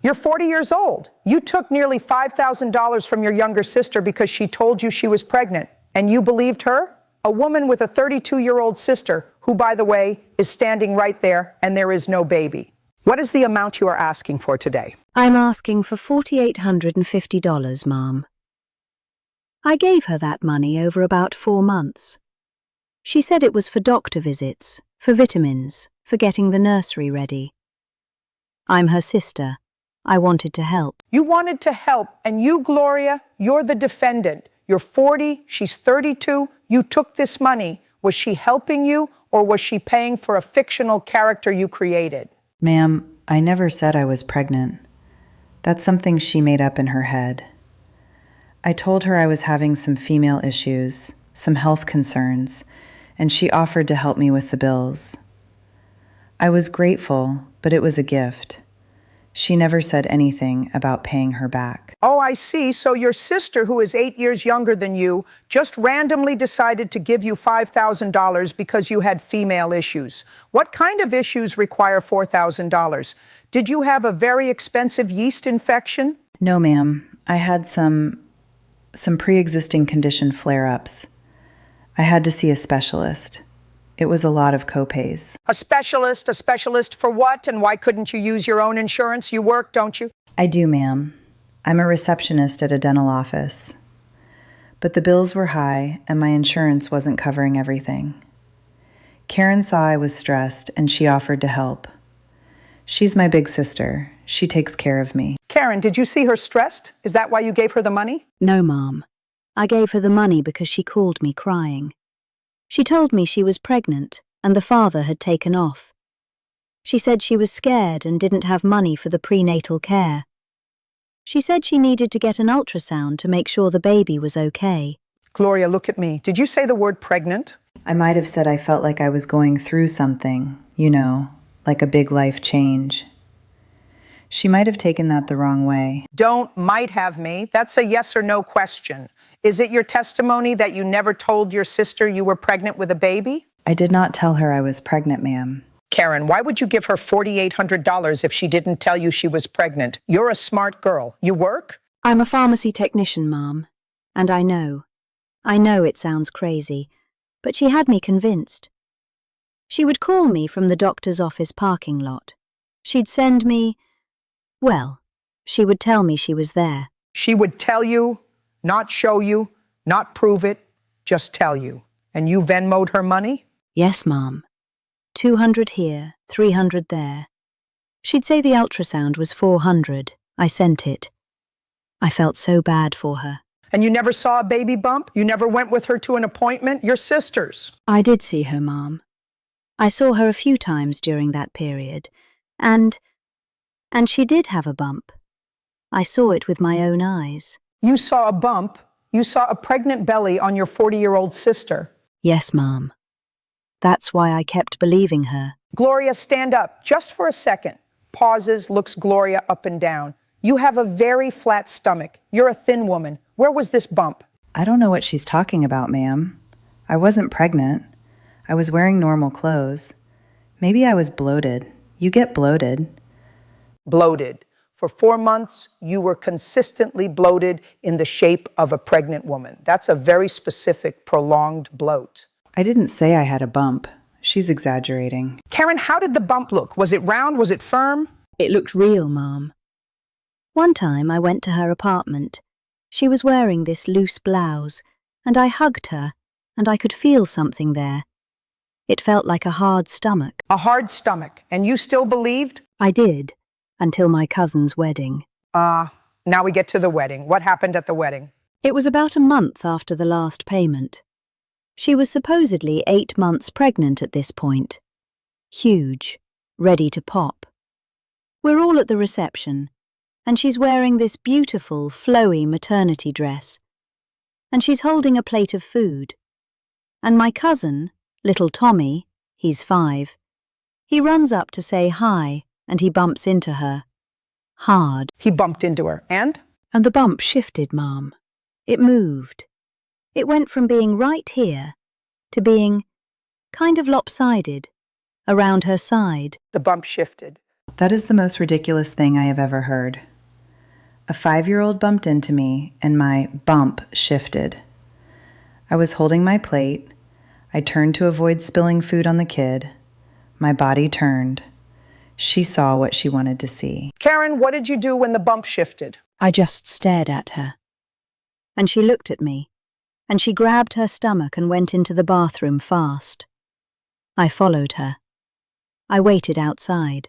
You're 40 years old. You took nearly $5,000 from your younger sister because she told you she was pregnant, and you believed her? A woman with a 32-year-old sister, who, by the way, is standing right there, and there is no baby. What is the amount you are asking for today? I'm asking for $4,850, Mom. I gave her that money over about 4 months. She said it was for doctor visits, for vitamins, for getting the nursery ready. I'm her sister. I wanted to help. You wanted to help, and you, Gloria, you're the defendant. You're 40, she's 32, you took this money. Was she helping you, or was she paying for a fictional character you created? Ma'am, I never said I was pregnant. That's something she made up in her head. I told her I was having some female issues, some health concerns, and she offered to help me with the bills. I was grateful, but it was a gift. She never said anything about paying her back. Oh, I see. So your sister, who is 8 years younger than you, just randomly decided to give you $5,000 because you had female issues. What kind of issues require $4,000? Did you have a very expensive yeast infection? No, ma'am. I had some pre-existing condition flare-ups. I had to see a specialist. It was a lot of copays. A specialist for what? And why couldn't you use your own insurance? You work, don't you? I do, ma'am. I'm a receptionist at a dental office. But the bills were high, and my insurance wasn't covering everything. Karen saw I was stressed, and she offered to help. She's my big sister. She takes care of me. Karen, did you see her stressed? Is that why you gave her the money? No, Mom. I gave her the money because she called me crying. She told me she was pregnant and the father had taken off. She said she was scared and didn't have money for the prenatal care. She said she needed to get an ultrasound to make sure the baby was okay. Gloria, look at me. Did you say the word pregnant? I might have said I felt like I was going through something, like a big life change. She might have taken that the wrong way. Don't might have me. That's a yes or no question. Is it your testimony that you never told your sister you were pregnant with a baby? I did not tell her I was pregnant, ma'am. Karen, why would you give her $4,800 if she didn't tell you she was pregnant? You're a smart girl. You work? I'm a pharmacy technician, Mom. And I know it sounds crazy, but she had me convinced. She would call me from the doctor's office parking lot. She'd send me, she would tell me she was there. She would tell you, not show you, not prove it, just tell you. And you Venmo'd her money? Yes, Mom. 200 here, 300 there. She'd say the ultrasound was 400. I sent it. I felt so bad for her. And you never saw a baby bump? You never went with her to an appointment? You're sisters. I did see her, Mom. I saw her a few times during that period, and she did have a bump. I saw it with my own eyes. You saw a bump? You saw a pregnant belly on your 40-year-old sister? Yes, Mom. That's why I kept believing her. Gloria, stand up, just for a second. Pauses, looks Gloria up and down. You have a very flat stomach. You're a thin woman. Where was this bump? I don't know what she's talking about, ma'am. I wasn't pregnant. I was wearing normal clothes. Maybe I was bloated. You get bloated. Bloated. For 4 months, you were consistently bloated in the shape of a pregnant woman. That's a very specific, prolonged bloat. I didn't say I had a bump. She's exaggerating. Karen, how did the bump look? Was it round? Was it firm? It looked real, Mom. One time I went to her apartment. She was wearing this loose blouse, and I hugged her, and I could feel something there. It felt like a hard stomach. A hard stomach. And you still believed? I did. Until my cousin's wedding. Now we get to the wedding. What happened at the wedding? It was about a month after the last payment. She was supposedly 8 months pregnant at this point. Huge, ready to pop. We're all at the reception, and she's wearing this beautiful, flowy maternity dress. And she's holding a plate of food. And my cousin, little Tommy, he's 5, he runs up to say hi. And he bumps into her. Hard. He bumped into her. And? And the bump shifted, Mom. It moved. It went from being right here to being kind of lopsided, around her side. The bump shifted. That is the most ridiculous thing I have ever heard. A 5-year-old bumped into me, and my bump shifted. I was holding my plate. I turned to avoid spilling food on the kid. My body turned. She saw what she wanted to see. Karen, what did you do when the bump shifted? I just stared at her. And she looked at me, and she grabbed her stomach and went into the bathroom fast. I followed her. I waited outside.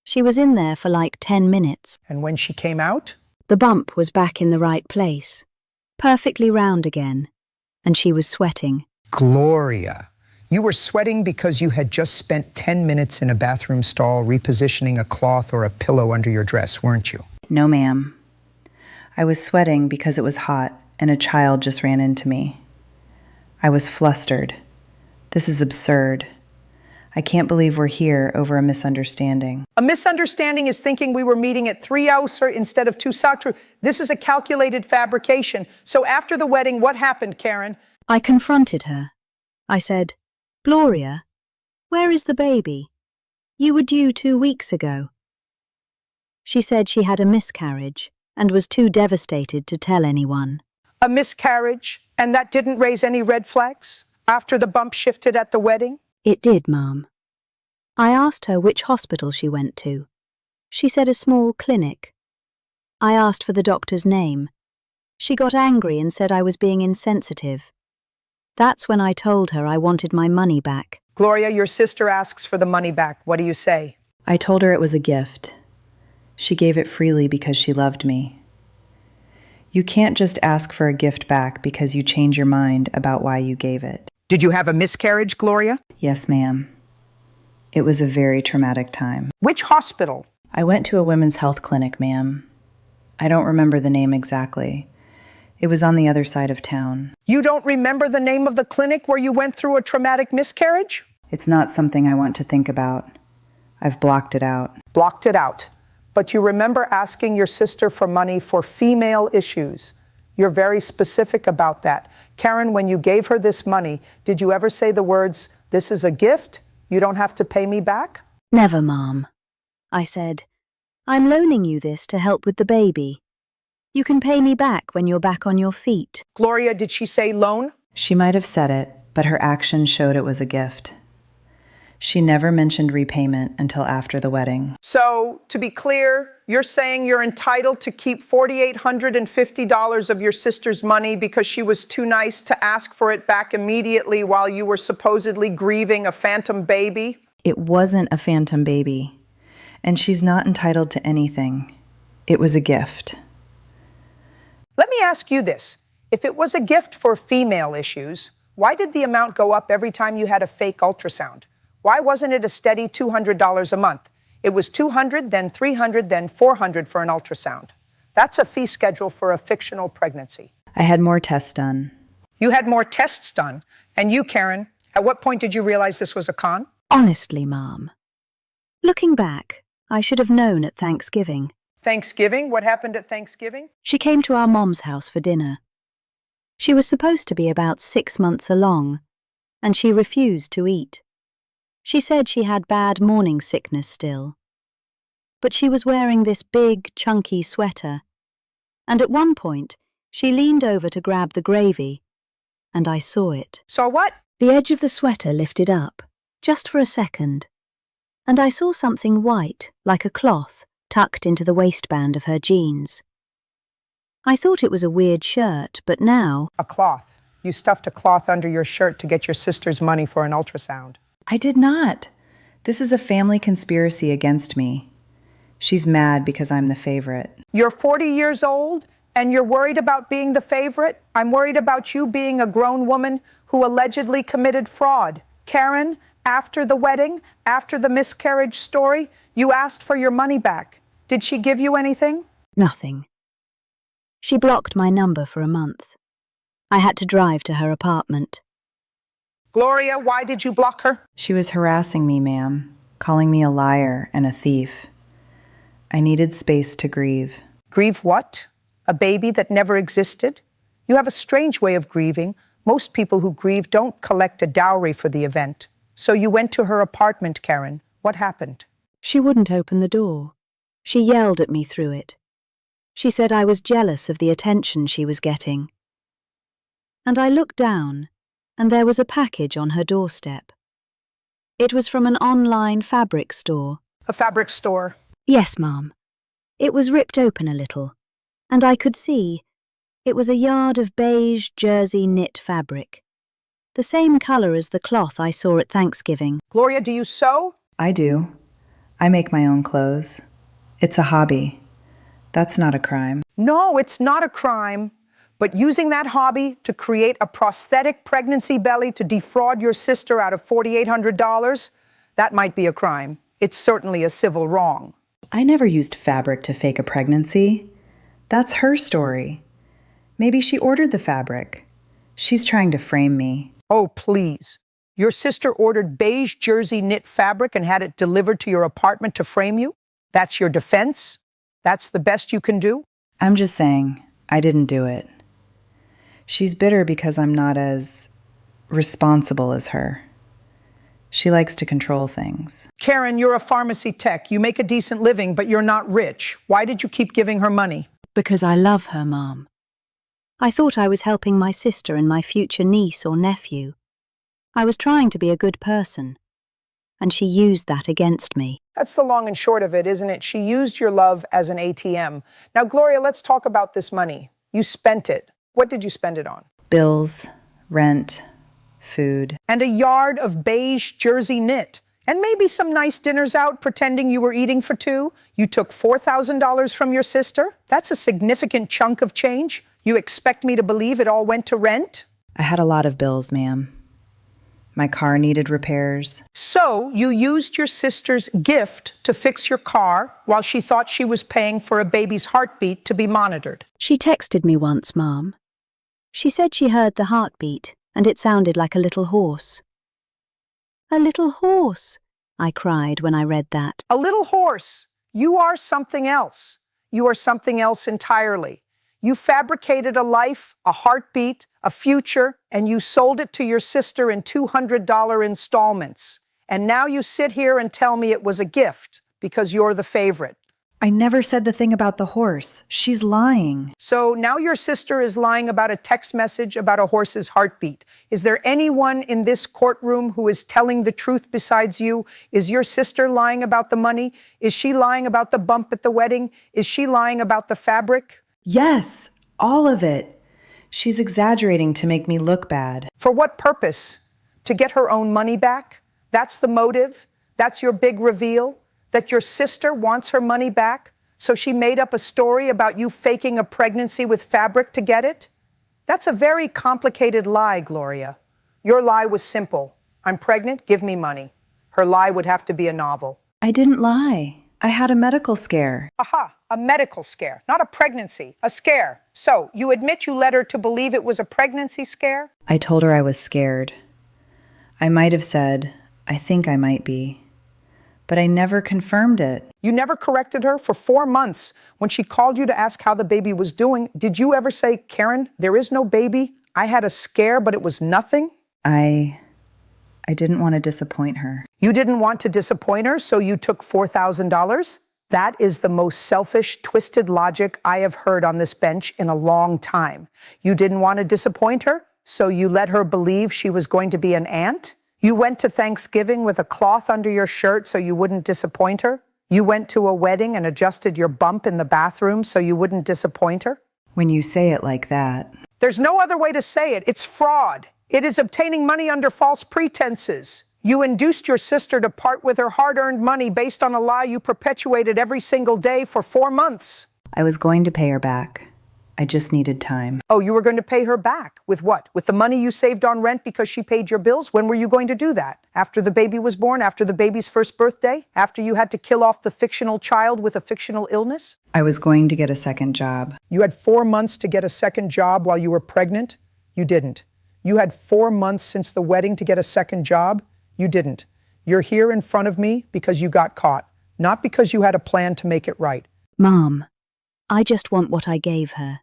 She was in there for like 10 minutes. And when she came out? The bump was back in the right place, perfectly round again, and she was sweating. Gloria, you were sweating because you had just spent 10 minutes in a bathroom stall repositioning a cloth or a pillow under your dress, weren't you? No, ma'am. I was sweating because it was hot and a child just ran into me. I was flustered. This is absurd. I can't believe we're here over a misunderstanding. A misunderstanding is thinking we were meeting at 3 Ausser instead of 2 Satru. This is a calculated fabrication. So after the wedding, what happened, Karen? I confronted her. I said, "Gloria, where is the baby? You were due 2 weeks ago." She said she had a miscarriage and was too devastated to tell anyone. A miscarriage, and that didn't raise any red flags after the bump shifted at the wedding? It did, Mum. I asked her which hospital she went to. She said a small clinic. I asked for the doctor's name. She got angry and said I was being insensitive. That's when I told her I wanted my money back. Gloria, your sister asks for the money back. What do you say? I told her it was a gift. She gave it freely because she loved me. You can't just ask for a gift back because you change your mind about why you gave it. Did you have a miscarriage, Gloria? Yes, ma'am. It was a very traumatic time. Which hospital? I went to a women's health clinic, ma'am. I don't remember the name exactly. It was on the other side of town. You don't remember the name of the clinic where you went through a traumatic miscarriage? It's not something I want to think about. I've blocked it out. Blocked it out. But you remember asking your sister for money for female issues. You're very specific about that. Karen, when you gave her this money, did you ever say the words, "This is a gift, you don't have to pay me back"? Never, Mom. I said, "I'm loaning you this to help with the baby. You can pay me back when you're back on your feet." Gloria, did she say loan? She might have said it, but her actions showed it was a gift. She never mentioned repayment until after the wedding. So, to be clear, you're saying you're entitled to keep $4,850 of your sister's money because she was too nice to ask for it back immediately while you were supposedly grieving a phantom baby? It wasn't a phantom baby, and she's not entitled to anything. It was a gift. Let me ask you this. If it was a gift for female issues, why did the amount go up every time you had a fake ultrasound? Why wasn't it a steady $200 a month? It was $200, then $300, then $400 for an ultrasound. That's a fee schedule for a fictional pregnancy. I had more tests done. You had more tests done. And you, Karen, at what point did you realize this was a con? Honestly, Mom. Looking back, I should have known at Thanksgiving. Thanksgiving? What happened at Thanksgiving? She came to our mom's house for dinner. She was supposed to be about 6 months along, and she refused to eat. She said she had bad morning sickness still. But she was wearing this big, chunky sweater, and at one point, she leaned over to grab the gravy, and I saw it. Saw what? The edge of the sweater lifted up, just for a second, and I saw something white, like a cloth, tucked into the waistband of her jeans. I thought it was a weird shirt, but now... A cloth. You stuffed a cloth under your shirt to get your sister's money for an ultrasound. I did not. This is a family conspiracy against me. She's mad because I'm the favorite. You're 40 years old and you're worried about being the favorite? I'm worried about you being a grown woman who allegedly committed fraud. Karen, after the wedding, after the miscarriage story, you asked for your money back. Did she give you anything? Nothing. She blocked my number for a month. I had to drive to her apartment. Gloria, why did you block her? She was harassing me, ma'am, calling me a liar and a thief. I needed space to grieve. Grieve what? A baby that never existed? You have a strange way of grieving. Most people who grieve don't collect a dowry for the event. So you went to her apartment, Karen. What happened? She wouldn't open the door. She yelled at me through it. She said I was jealous of the attention she was getting. And I looked down, and there was a package on her doorstep. It was from an online fabric store. A fabric store. Yes, Mom. It was ripped open a little, and I could see it was a yard of beige jersey knit fabric, the same colour as the cloth I saw at Thanksgiving. Gloria, do you sew? I do. I make my own clothes. It's a hobby. That's not a crime. No, it's not a crime. But using that hobby to create a prosthetic pregnancy belly to defraud your sister out of $4,800, that might be a crime. It's certainly a civil wrong. I never used fabric to fake a pregnancy. That's her story. Maybe she ordered the fabric. She's trying to frame me. Oh, please. Your sister ordered beige jersey knit fabric and had it delivered to your apartment to frame you? That's your defense? That's the best you can do? I'm just saying, I didn't do it. She's bitter because I'm not as responsible as her. She likes to control things. Karen, you're a pharmacy tech. You make a decent living, but you're not rich. Why did you keep giving her money? Because I love her, Mom. I thought I was helping my sister and my future niece or nephew. I was trying to be a good person, and she used that against me. That's the long and short of it, isn't it? She used your love as an ATM. Now, Gloria, let's talk about this money. You spent it. What did you spend it on? Bills, rent, food. And a yard of beige jersey knit. And maybe some nice dinners out pretending you were eating for two. You took $4,000 from your sister. That's a significant chunk of change. You expect me to believe it all went to rent? I had a lot of bills, ma'am. My car needed repairs. So you used your sister's gift to fix your car while she thought she was paying for a baby's heartbeat to be monitored. She texted me once, Mom. She said she heard the heartbeat, and it sounded like a little horse. A little horse, I cried when I read that. A little horse. You are something else. You are something else entirely. You fabricated a life, a heartbeat, a future, and you sold it to your sister in $200 installments. And now you sit here and tell me it was a gift because you're the favorite. I never said the thing about the horse. She's lying. So now your sister is lying about a text message about a horse's heartbeat. Is there anyone in this courtroom who is telling the truth besides you? Is your sister lying about the money? Is she lying about the bump at the wedding? Is she lying about the fabric? Yes, all of it. She's exaggerating to make me look bad. For what purpose? To get her own money back? That's the motive? That's your big reveal? That your sister wants her money back? So she made up a story about you faking a pregnancy with fabric to get it? That's a very complicated lie, Gloria. Your lie was simple. I'm pregnant, give me money. Her lie would have to be a novel. I didn't lie. I had a medical scare. Aha, a medical scare, not a pregnancy, a scare. So, you admit you led her to believe it was a pregnancy scare? I told her I was scared. I might have said, I think I might be. But I never confirmed it. You never corrected her for 4 months. When she called you to ask how the baby was doing, did you ever say, Karen, there is no baby? I had a scare, but it was nothing? I didn't want to disappoint her. You didn't want to disappoint her, so you took $4,000? That is the most selfish, twisted logic I have heard on this bench in a long time. You didn't want to disappoint her, so you let her believe she was going to be an aunt? You went to Thanksgiving with a cloth under your shirt so you wouldn't disappoint her? You went to a wedding and adjusted your bump in the bathroom so you wouldn't disappoint her? When you say it like that. There's no other way to say it. It's fraud. It is obtaining money under false pretenses. You induced your sister to part with her hard-earned money based on a lie you perpetuated every single day for 4 months. I was going to pay her back. I just needed time. Oh, you were going to pay her back. With what? With the money you saved on rent because she paid your bills? When were you going to do that? After the baby was born? After the baby's first birthday? After you had to kill off the fictional child with a fictional illness? I was going to get a second job. You had 4 months to get a second job while you were pregnant? You didn't. You had 4 months since the wedding to get a second job? You didn't. You're here in front of me because you got caught, not because you had a plan to make it right. Mom, I just want what I gave her.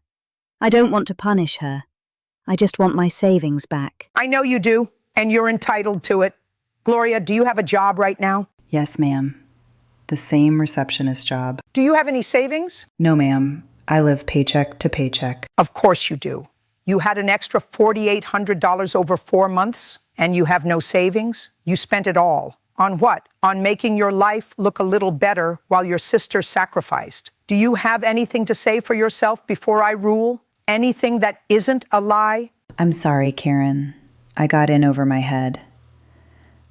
I don't want to punish her. I just want my savings back. I know you do, and you're entitled to it. Gloria, do you have a job right now? Yes, ma'am. The same receptionist job. Do you have any savings? No, ma'am. I live paycheck to paycheck. Of course you do. You had an extra $4,800 over 4 months, and you have no savings? You spent it all. On what? On making your life look a little better while your sister sacrificed. Do you have anything to say for yourself before I rule? Anything that isn't a lie? I'm sorry, Karen. I got in over my head.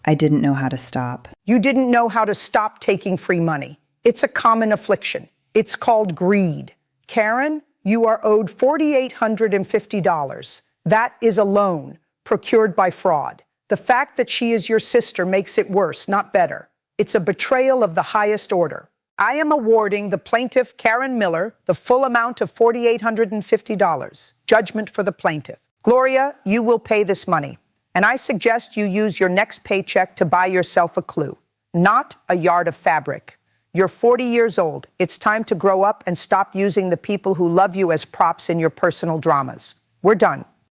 I didn't know how to stop. You didn't know how to stop taking free money. It's a common affliction. It's called greed. Karen, you are owed $4,850. That is a loan procured by fraud. The fact that she is your sister makes it worse, not better. It's a betrayal of the highest order. I am awarding the plaintiff, Karen Miller, the full amount of $4,850. Judgment for the plaintiff. Gloria, you will pay this money. And I suggest you use your next paycheck to buy yourself a clue, not a yard of fabric. You're 40 years old. It's time to grow up and stop using the people who love you as props in your personal dramas. We're done.